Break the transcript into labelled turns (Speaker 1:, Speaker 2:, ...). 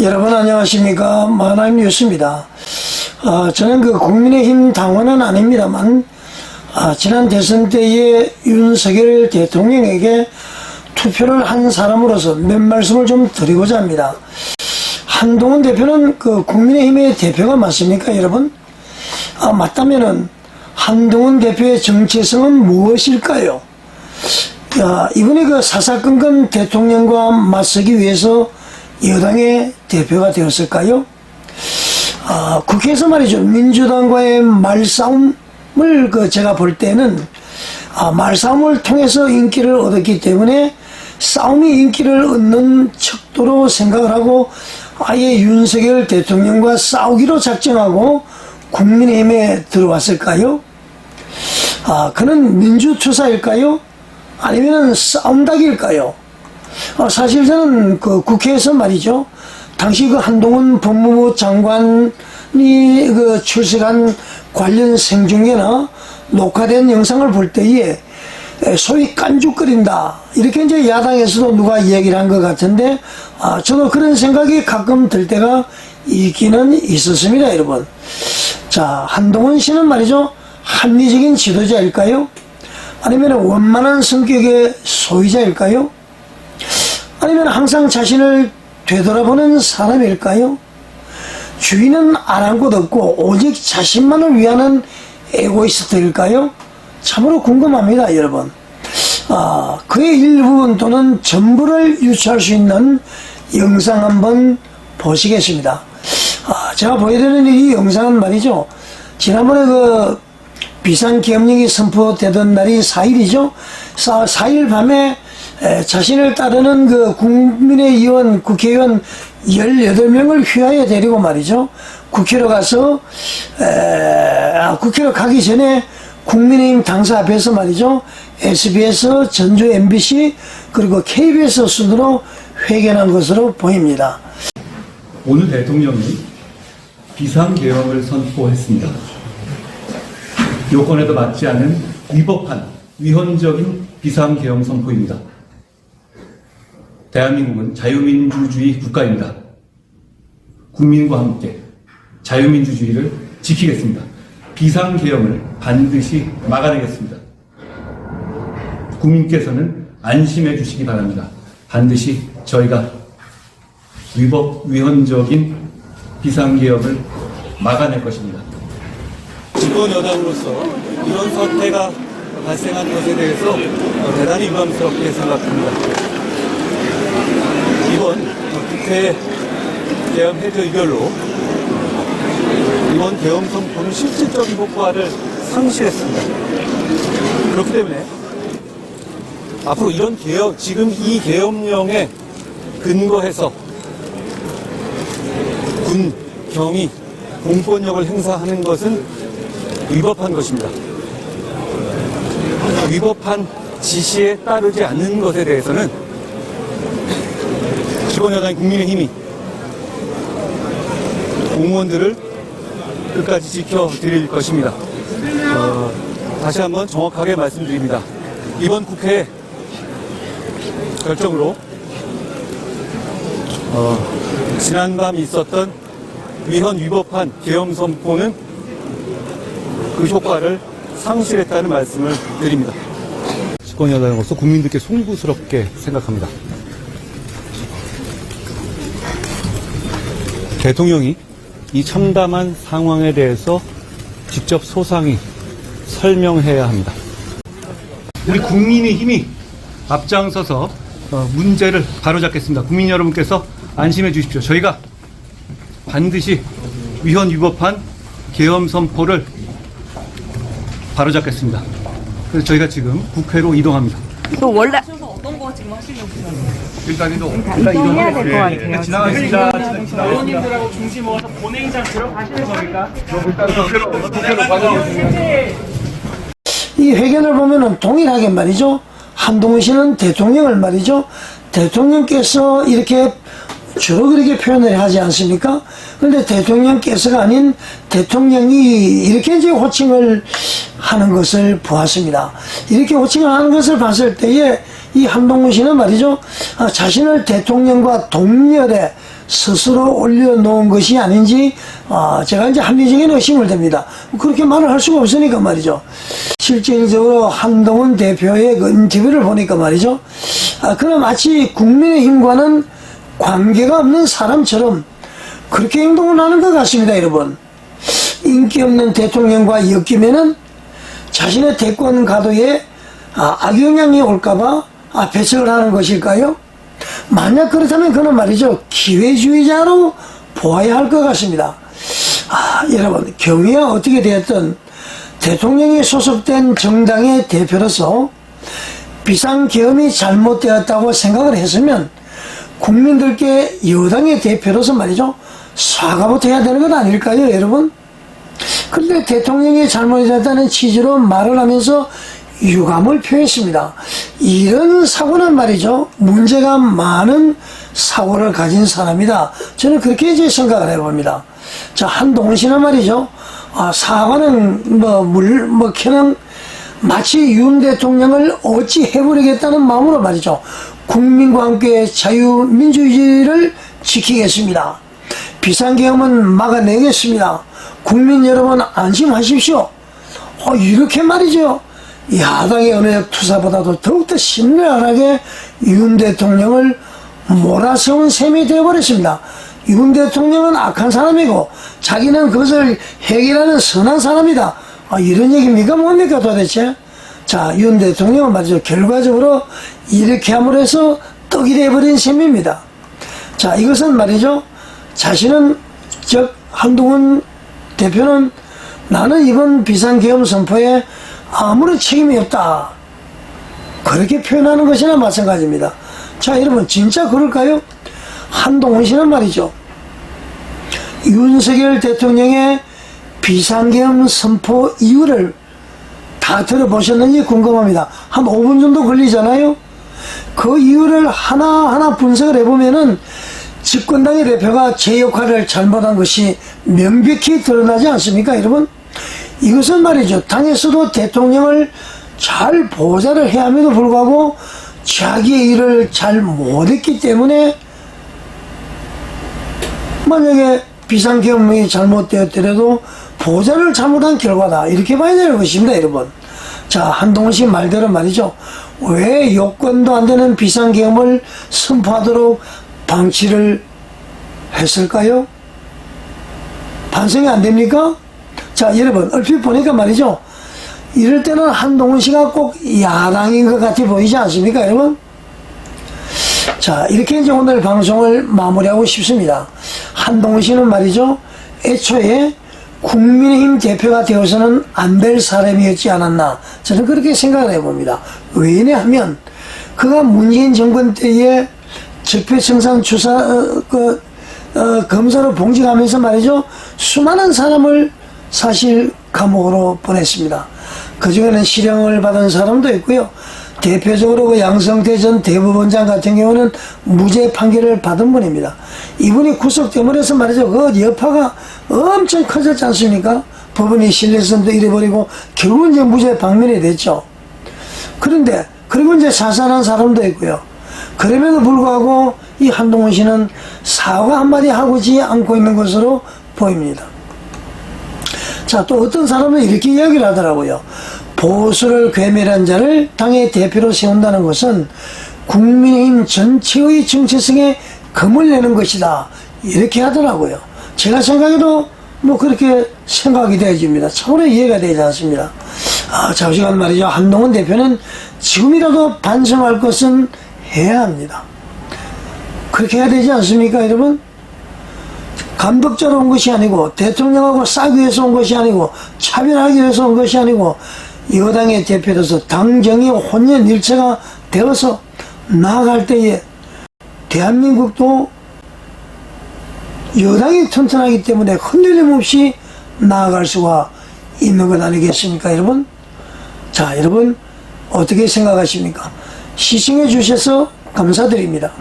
Speaker 1: 여러분 안녕하십니까. 만화임 뉴스입니다. 저는 국민의힘 당원은 아닙니다만 지난 대선 때에 윤석열 대통령에게 투표를 한 사람으로서 몇 말씀을 좀 드리고자 합니다. 한동훈 대표는 국민의힘의 대표가 맞습니까, 여러분? 맞다면은 한동훈 대표의 정체성은 무엇일까요? 이분이 사사건건 대통령과 맞서기 위해서 여당의 대표가 되었을까요? 국회에서 말이죠. 민주당과의 말싸움을 제가 볼 때는 말싸움을 통해서 인기를 얻었기 때문에 싸움이 인기를 얻는 척도로 생각을 하고 아예 윤석열 대통령과 싸우기로 작정하고 국민의힘에 들어왔을까요? 그는 민주투사일까요? 아니면 싸움닭일까요? 사실 저는 국회에서 말이죠. 당시 한동훈 법무부 장관이 출석한 관련 생중계나 녹화된 영상을 볼 때에 소위 깐죽거린다. 이렇게 이제 야당에서도 누가 이야기를 한 것 같은데, 저도 그런 생각이 가끔 들 때가 있기는 있었습니다, 여러분. 자, 한동훈 씨는 말이죠. 합리적인 지도자일까요? 아니면 원만한 성격의 소유자일까요? 아니면 항상 자신을 되돌아보는 사람일까요? 주인은 아랑곳 없고 오직 자신만을 위하는 에고이스트일까요? 참으로 궁금합니다, 여러분. 그의 일부분 또는 전부를 유추할 수 있는 영상 한번 보시겠습니다. 제가 보여드리는 이 영상은 말이죠. 지난번에 비상계엄령이 선포되던 날이 4일이죠. 4일 밤에 자신을 따르는 국민의의원, 국회의원 18명을 휘하에 데리고 말이죠. 국회로 가서, 국회로 가기 전에 국민의힘 당사 앞에서 말이죠. SBS, 전주 MBC, 그리고 KBS 순으로 회견한 것으로 보입니다.
Speaker 2: 오늘 대통령이 비상계엄을 선포했습니다. 요건에도 맞지 않은 위법한 위헌적인 비상계엄 선포입니다. 대한민국은 자유민주주의 국가입니다. 국민과 함께 자유민주주의를 지키겠습니다. 비상계엄을 반드시 막아내겠습니다. 국민께서는 안심해 주시기 바랍니다. 반드시 저희가 위헌적인 비상계엄을 막아낼 것입니다. 집권 여당으로서 이런 사태가 발생한 것에 대해서 대단히 유감스럽게 생각합니다. 이번 국회 계엄 해제 의결로 이번 계엄 선포는 실질적인 효과를 상실했습니다. 그렇기 때문에 앞으로 이런 지금 이 계엄령에 근거해서 군, 경이 공권력을 행사하는 것은 위법한 것입니다. 위법한 지시에 따르지 않는 것에 대해서는 집권여당인 국민의힘이 공무원들을 끝까지 지켜드릴 것입니다. 다시 한번 정확하게 말씀드립니다. 이번 국회 결정으로 지난밤 있었던 위법한 계엄 선포는 그 효과를 상실했다는 말씀을 드립니다. 집권여당으로서 국민들께 송구스럽게 생각합니다. 대통령이 이 참담한 상황에 대해서 직접 소상히 설명해야 합니다. 우리 국민의힘이 앞장서서 문제를 바로잡겠습니다. 국민 여러분께서 안심해 주십시오. 저희가 반드시 위법한 계엄 선포를 바로잡겠습니다. 그래서 저희가 지금 국회로 이동합니다.
Speaker 3: 또 원래
Speaker 4: 어떤 거 지금 하시려고
Speaker 2: 일단
Speaker 3: 이동해야 될 것 같아요.
Speaker 2: 지나가겠습니다.
Speaker 4: 의원님들하고 중심 모아서 본회의장 들어가시는 겁니까?
Speaker 2: 국회로 가겠습니다.
Speaker 1: 이 회견을 보면은 동일하게 말이죠. 한동훈 씨는 대통령을 말이죠. 대통령께서 이렇게 주로 그렇게 표현을 하지 않습니까? 그런데 대통령께서가 아닌 대통령이 이렇게 이제 호칭을 하는 것을 보았습니다. 이렇게 호칭을 하는 것을 봤을 때에 이 한동훈 씨는 말이죠. 자신을 대통령과 동렬에 스스로 올려놓은 것이 아닌지 제가 이제 합리적인 의심을 듭니다. 그렇게 말을 할 수가 없으니까 말이죠. 실질적으로 한동훈 대표의 그 인터뷰를 보니까 말이죠. 그는 마치 국민의힘과는 관계가 없는 사람처럼 그렇게 행동을 하는 것 같습니다, 여러분. 인기 없는 대통령과 엮이면은 자신의 대권 가도에 악영향이 올까봐 배척을 하는 것일까요? 만약 그렇다면 그는 말이죠, 기회주의자로 보아야 할 것 같습니다. 여러분, 경위가 어떻게 되었든 대통령이 소속된 정당의 대표로서 비상계엄이 잘못되었다고 생각을 했으면 국민들께 여당의 대표로서 말이죠, 사과부터 해야 되는 것 아닐까요, 여러분? 근데 대통령이 잘못했다는 취지로 말을 하면서 유감을 표했습니다. 이런 사고는 말이죠, 문제가 많은 사고를 가진 사람이다. 저는 그렇게 이제 생각을 해봅니다. 자, 한동훈 씨는 말이죠, 사과는 그냥 마치 윤 대통령을 어찌해버리겠다는 마음으로 말이죠, 국민과 함께 자유민주주의를 지키겠습니다. 비상계엄은 막아내겠습니다. 국민 여러분 안심하십시오. 이렇게 말이죠, 야당의 언어적 투사보다도 더욱더 신랄하게 윤 대통령을 몰아세운 셈이 되어버렸습니다. 윤 대통령은 악한 사람이고 자기는 그것을 해결하는 선한 사람이다. 이런 얘기입니까? 뭡니까 도대체? 자, 윤 대통령은 말이죠, 결과적으로 이렇게 함으로 해서 떡이 되어버린 셈입니다. 자, 이것은 말이죠, 자신은 즉 한동훈 대표는 나는 이번 비상계엄 선포에 아무런 책임이 없다, 그렇게 표현하는 것이나 마찬가지입니다. 자, 여러분, 진짜 그럴까요? 한동훈 씨는 말이죠, 윤석열 대통령의 비상계엄 선포 이유를 다 들어보셨는지 궁금합니다. 한 5분 정도 걸리잖아요. 그 이유를 하나하나 분석을 해보면은 집권당의 대표가 제 역할을 잘못한 것이 명백히 드러나지 않습니까, 여러분? 이것은 말이죠, 당에서도 대통령을 잘 보좌를 해야 함에도 불구하고 자기의 일을 잘 못했기 때문에 만약에 비상계엄이 잘못되었더라도 보좌를 잘못한 결과다, 이렇게 봐야 되는 것입니다, 여러분. 자, 한동훈 씨 말대로 말이죠, 왜 요건도 안 되는 비상계엄을 선포하도록 방치를 했을까요? 반성이 안 됩니까? 자, 여러분, 얼핏 보니까 말이죠, 이럴 때는 한동훈 씨가 꼭 야당인 것 같아 보이지 않습니까, 여러분? 자, 이렇게 이제 오늘 방송을 마무리하고 싶습니다. 한동훈 씨는 말이죠, 애초에 국민의힘 대표가 되어서는 안 될 사람이었지 않았나, 저는 그렇게 생각을 해봅니다. 왜냐하면 그가 문재인 정권 때에 적폐청산 검사로 봉직하면서 말이죠, 수많은 사람을 사실 감옥으로 보냈습니다. 그 중에는 실형을 받은 사람도 있고요. 대표적으로 그 양성태 전 대법원장 같은 경우는 무죄 판결을 받은 분입니다. 이분이 구속됨으로 해서 말이죠, 그 여파가 엄청 커졌지 않습니까? 법원이 신뢰성도 잃어버리고 결국은 이제 무죄 방면이 됐죠. 그런데 그리고 이제 사살한 사람도 있고요. 그럼에도 불구하고 이 한동훈 씨는 사과 한마디 하고지 않고 있는 것으로 보입니다. 자, 또 어떤 사람은 이렇게 이야기를 하더라고요. 보수를 괴멸한 자를 당의 대표로 세운다는 것은 국민의힘 전체의 정체성에 금을 내는 것이다, 이렇게 하더라고요. 제가 생각해도 그렇게 생각이 되어집니다. 차원의 이해가 되지 않습니다. 잠시간 말이죠, 한동훈 대표는 지금이라도 반성할 것은 해야 합니다. 그렇게 해야 되지 않습니까, 여러분? 감독자로 온 것이 아니고 대통령하고 싸기 위해서 온 것이 아니고 차별하기 위해서 온 것이 아니고 여당의 대표로서 당정이 혼연일체가 되어서 나아갈 때에 대한민국도 여당이 튼튼하기 때문에 흔들림 없이 나아갈 수가 있는 것 아니겠습니까, 여러분? 자, 여러분 어떻게 생각하십니까? 시청해 주셔서 감사드립니다.